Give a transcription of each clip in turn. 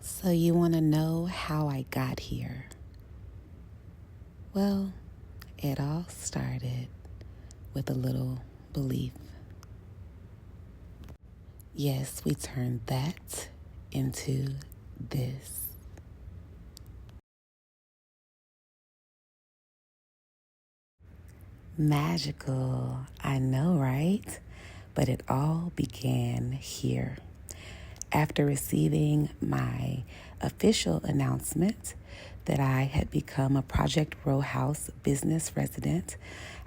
So you want to know how I got here? Well, it all started with a little belief. Yes, we turned that into this. Magical, I know, right? But it all began here. After receiving my official announcement that I had become a Project Row House business resident,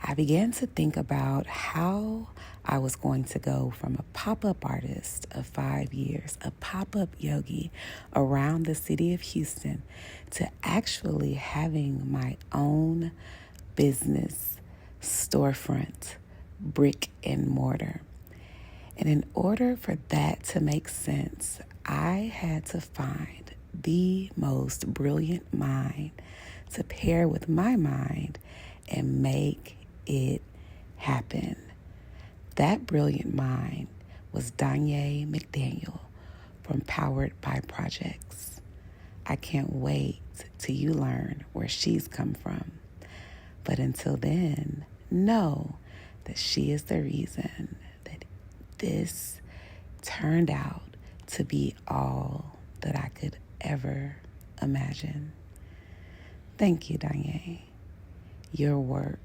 I began to think about how I was going to go from a pop-up artist of 5 years, a pop-up yogi around the city of Houston, to actually having my own business storefront, brick and mortar. And in order for that to make sense, I had to find the most brilliant mind to pair with my mind and make it happen. That brilliant mind was Danye McDaniel from Powered by Projects. I can't wait till you learn where she's come from. But until then, know that she is the reason that this turned out to be all that I could ever imagine. Thank you, Danye. Your work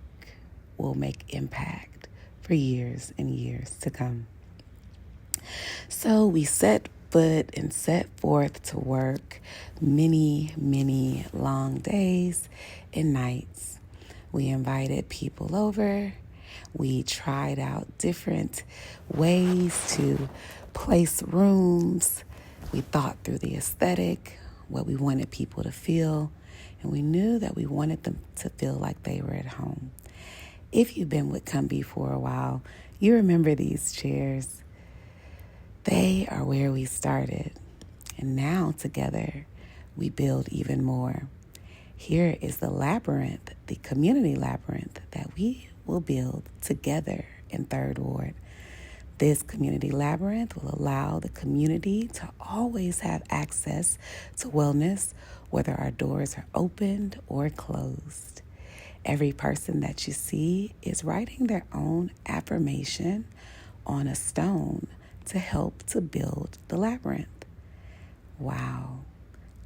will make impact for years and years to come. So we set foot and set forth to work many, many long days and nights. We invited people over. We tried out different ways to place rooms. We thought through the aesthetic, what we wanted people to feel, and we knew that we wanted them to feel like they were at home. If you've been with Cumby for a while, you remember these chairs. They are where we started, and now together we build even more. Here is the labyrinth, the community labyrinth that we will build together in Third Ward. This community labyrinth will allow the community to always have access to wellness, whether our doors are opened or closed. Every person that you see is writing their own affirmation on a stone to help to build the labyrinth. Wow,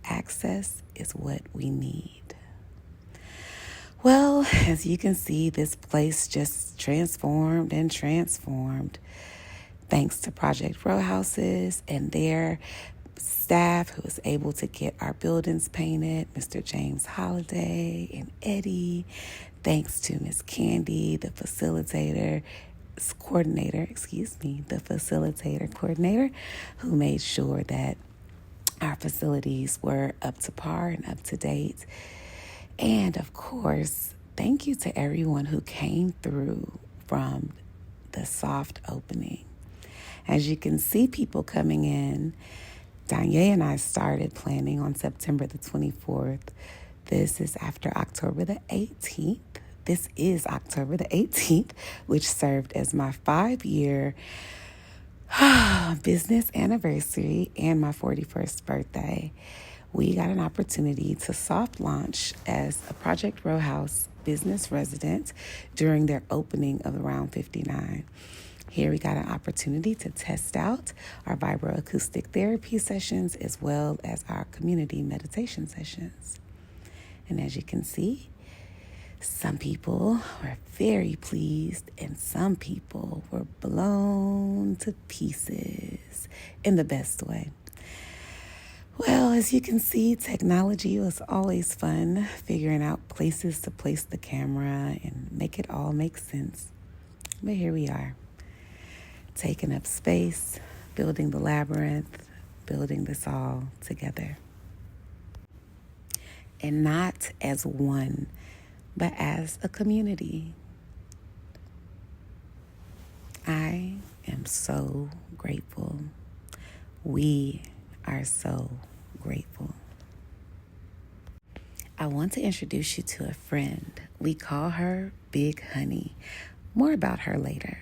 access is what we need. Well, as you can see, this place just transformed and transformed thanks to Project Row Houses and their staff who was able to get our buildings painted, Mr. James Holliday and Eddie. Thanks to Miss Candy, the facilitator coordinator, who made sure that our facilities were up to par and up to date. And of course, thank you to everyone who came through from the soft opening. As you can see people coming in, Danye and I started planning on September the 24th. This is after October the 18th. This is October the 18th, which served as my 5-year business anniversary and my 41st birthday. We got an opportunity to soft launch as a Project Row House business resident during their opening of Round 59. Here we got an opportunity to test out our vibroacoustic therapy sessions as well as our community meditation sessions. And as you can see, some people were very pleased and some people were blown to pieces in the best way. Well, as you can see, technology was always fun, figuring out places to place the camera and make it all make sense. But here we are, taking up space, building the labyrinth, building this all together. And not as one, but as a community. I am so grateful. We are so grateful. I want to introduce you to a friend. We call her Big Honey. More about her later.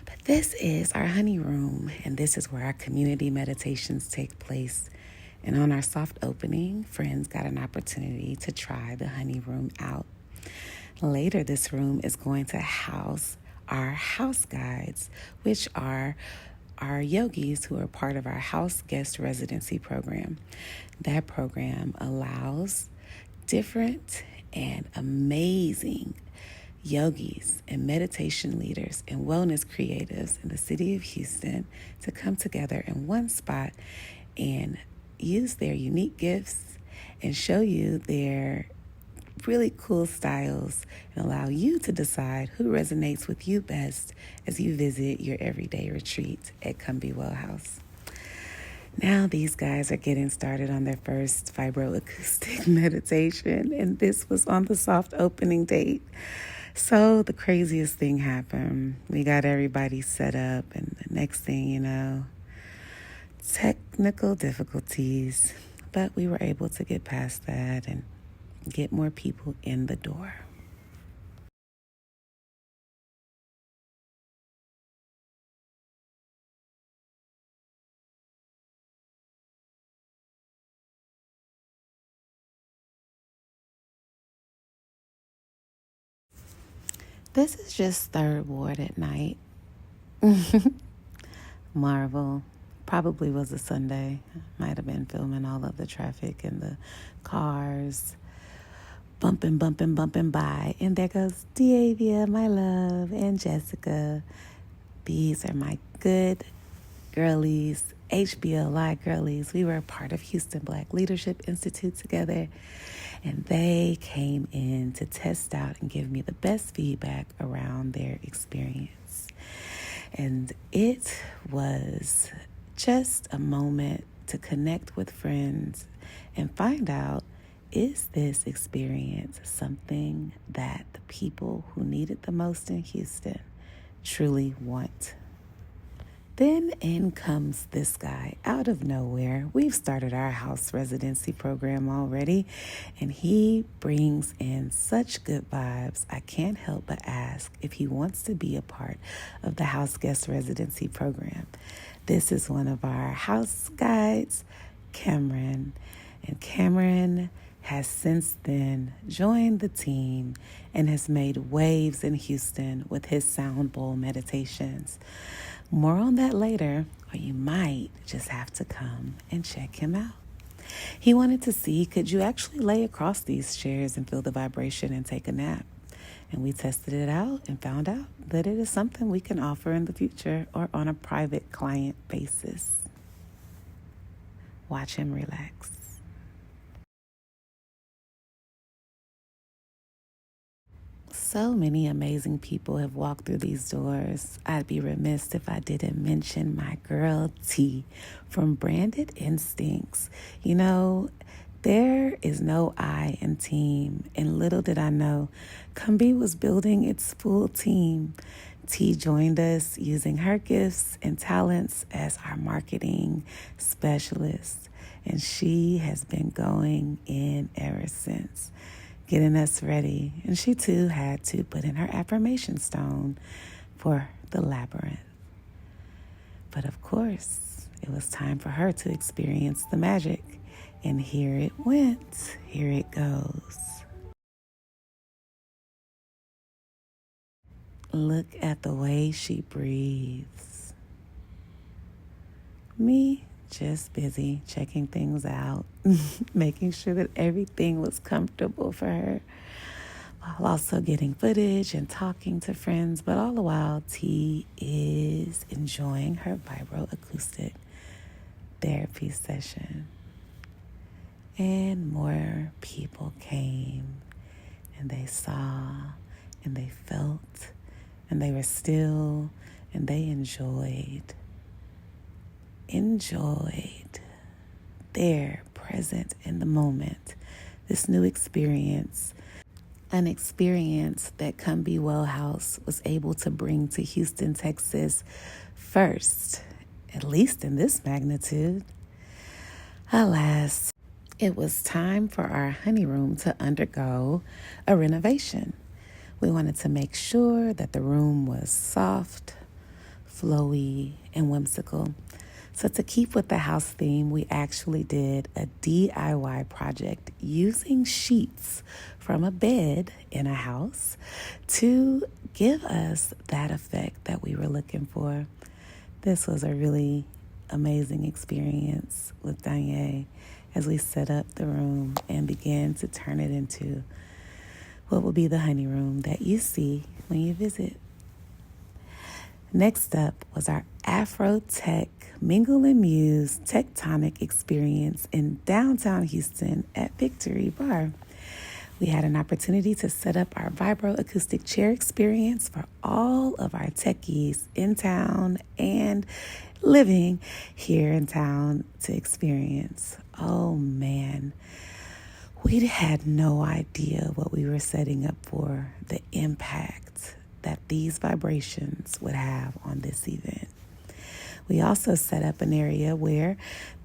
But this is our honey room, and this is where our community meditations take place. And on our soft opening, friends got an opportunity to try the honey room out. Later, this room is going to house our house guides, which are our yogis who are part of our house guest residency program. That program allows different and amazing yogis and meditation leaders and wellness creatives in the city of Houston to come together in one spot and use their unique gifts and show you their really cool styles and allow you to decide who resonates with you best as you visit your everyday retreat at Be Well House. Now these guys are getting started on their first vibroacoustic meditation, and this was on the soft opening date. So the craziest thing happened. We got everybody set up, and the next thing you know, technical difficulties, but we were able to get past that and get more people in the door. This is just third ward at night. Marvel. Probably was a Sunday. Might have been filming all of the traffic and the cars bumping by. And there goes Diavia, my love, and Jessica. These are my good girlies, HBLI girlies. We were a part of Houston Black Leadership Institute together, and they came in to test out and give me the best feedback around their experience. And it was just a moment to connect with friends and find out, is this experience something that the people who need it the most in Houston truly want? Then in comes this guy out of nowhere. We've started our house residency program already, and he brings in such good vibes. I can't help but ask if he wants to be a part of the house guest residency program. This is one of our house guides, Cameron, and Cameron has since then joined the team and has made waves in Houston with his sound bowl meditations. More on that later, or you might just have to come and check him out. He wanted to see, could you actually lay across these chairs and feel the vibration and take a nap? And we tested it out and found out that it is something we can offer in the future or on a private client basis. Watch him relax. So many amazing people have walked through these doors. I'd be remiss if I didn't mention my girl T from Branded Instincts. You know, there is no I in team, and little did I know, Be was building its full team. T joined us using her gifts and talents as our marketing specialist, and she has been going in ever since, getting us ready. And she too had to put in her affirmation stone for the labyrinth. But of course, it was time for her to experience the magic. And here it went. Here it goes. Look at the way she breathes. Me, just busy checking things out, making sure that everything was comfortable for her, while also getting footage and talking to friends. But all the while, T is enjoying her vibroacoustic therapy session. And more people came, and they saw, and they felt, and they were still, and they enjoyed there, present in the moment, this new experience, an experience that Be Well House was able to bring to Houston, Texas first, at least in this magnitude. Alas, it was time for our honey room to undergo a renovation. We wanted to make sure that the room was soft, flowy, and whimsical. So to keep with the house theme, we actually did a DIY project using sheets from a bed in a house to give us that effect that we were looking for. This was a really amazing experience with Danye as we set up the room and began to turn it into what will be the honey room that you see when you visit. Next up was our Afro Tech Mingle and Muse Tectonic experience in downtown Houston at Victory Bar. We had an opportunity to set up our vibro acoustic chair experience for all of our techies in town and living here in town to experience. Oh man, we had no idea what we were setting up for, the impact that these vibrations would have on this event. We also set up an area where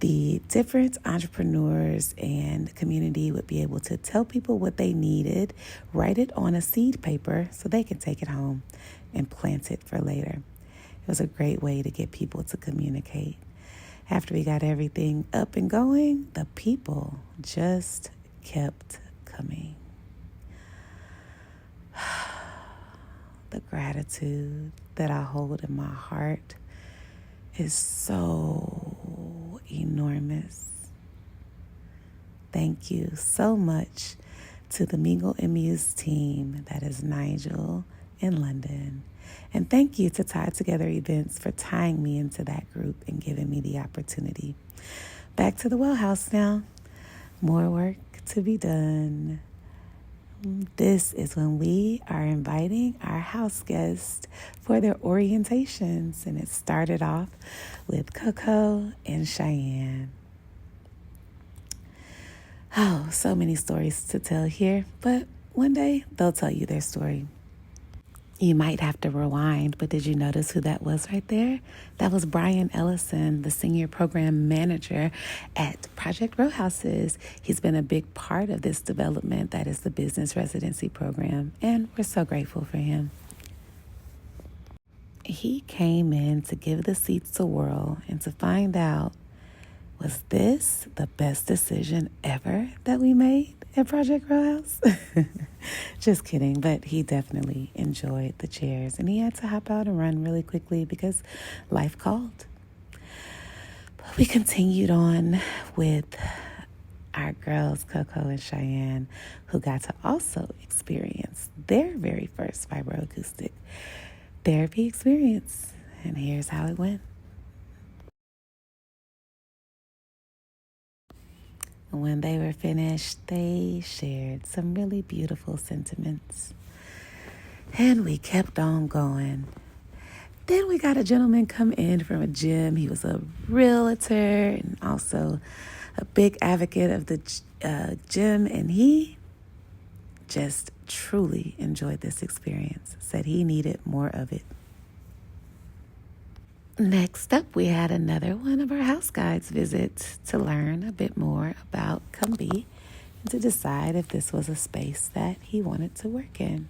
the different entrepreneurs and community would be able to tell people what they needed, write it on a seed paper so they can take it home and plant it for later. It was a great way to get people to communicate. After we got everything up and going, the people just kept coming. The gratitude that I hold in my heart is so enormous. Thank you so much to the Mingle and Muse team, that is Nigel in London. And thank you to Tie Together Events for tying me into that group and giving me the opportunity. Back to the well house now. More work to be done. This is when we are inviting our house guests for their orientations, and it started off with Coco and Cheyenne. Oh, so many stories to tell here, but one day they'll tell you their story. You might have to rewind, but did you notice who that was right there? That was Brian Ellison, the senior program manager at Project Row Houses. He's been a big part of this development that is the business residency program, and we're so grateful for him. He came in to give the seats a whirl and to find out, was this the best decision ever that we made at Project Row House? Just kidding, but he definitely enjoyed the chairs, and he had to hop out and run really quickly because life called. But we continued on with our girls, Coco and Cheyenne, who got to also experience their very first vibroacoustic therapy experience. And here's how it went. When they were finished, they shared some really beautiful sentiments. And we kept on going. Then we got a gentleman come in from a gym. He was a realtor and also a big advocate of the gym. And he just truly enjoyed this experience, said he needed more of it. Next up, we had another one of our house guides visit to learn a bit more about Kumbi and to decide if this was a space that he wanted to work in.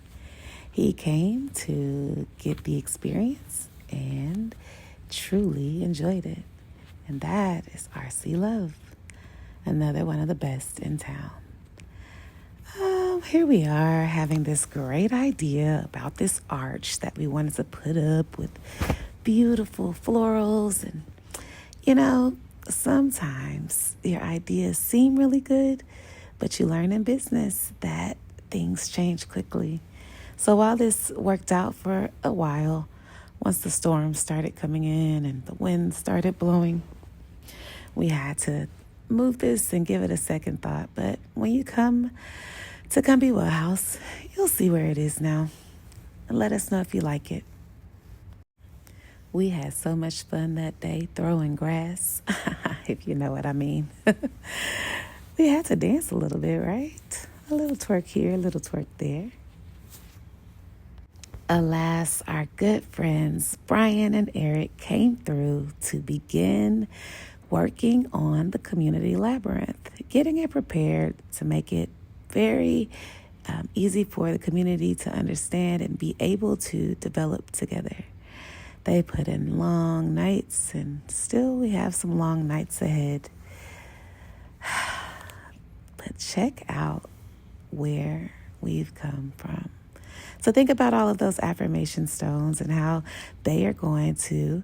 He came to get the experience and truly enjoyed it. And that is RC Love, another one of the best in town. Here we are having this great idea about this arch that we wanted to put up with beautiful florals. And, sometimes your ideas seem really good, but you learn in business that things change quickly. So while this worked out for a while, once the storms started coming in and the wind started blowing, we had to move this and give it a second thought. But when you come to Kumbi Well House, you'll see where it is now. And let us know if you like it. We had so much fun that day throwing grass, if you know what I mean. We had to dance a little bit, right? A little twerk here, a little twerk there. Alas, our good friends Brian and Eric came through to begin working on the community labyrinth, getting it prepared to make it very easy for the community to understand and be able to develop together. They put in long nights, and still we have some long nights ahead. But check out where we've come from. So think about all of those affirmation stones and how they are going to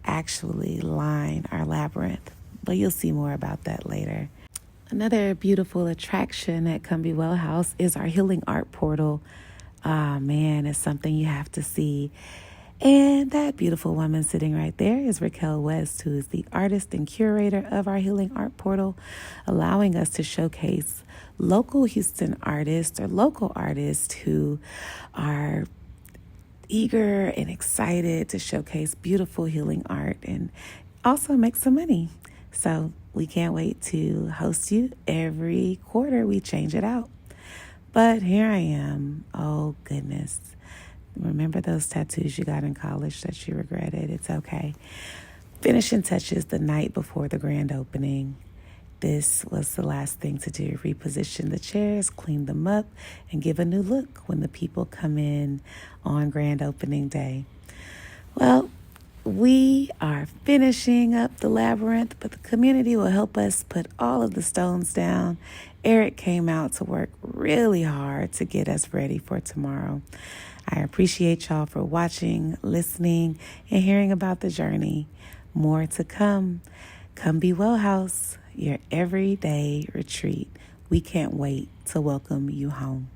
actually line our labyrinth. But you'll see more about that later. Another beautiful attraction at Come Well House is our healing art portal. Ah, man, it's something you have to see. And that beautiful woman sitting right there is Raquel West, who is the artist and curator of our healing art portal, allowing us to showcase local Houston artists or local artists who are eager and excited to showcase beautiful healing art and also make some money. So we can't wait to host you every quarter. We change it out. But here I am. Oh, goodness. Remember those tattoos you got in college that you regretted? It's okay. Finishing touches the night before the grand opening. This was the last thing to do. Reposition the chairs, clean them up, and give a new look when the people come in on grand opening day. Well, we are finishing up the labyrinth, but the community will help us put all of the stones down. Eric came out to work really hard to get us ready for tomorrow. I appreciate y'all for watching, listening, and hearing about the journey. More to come. Come Be Well House, your everyday retreat. We can't wait to welcome you home.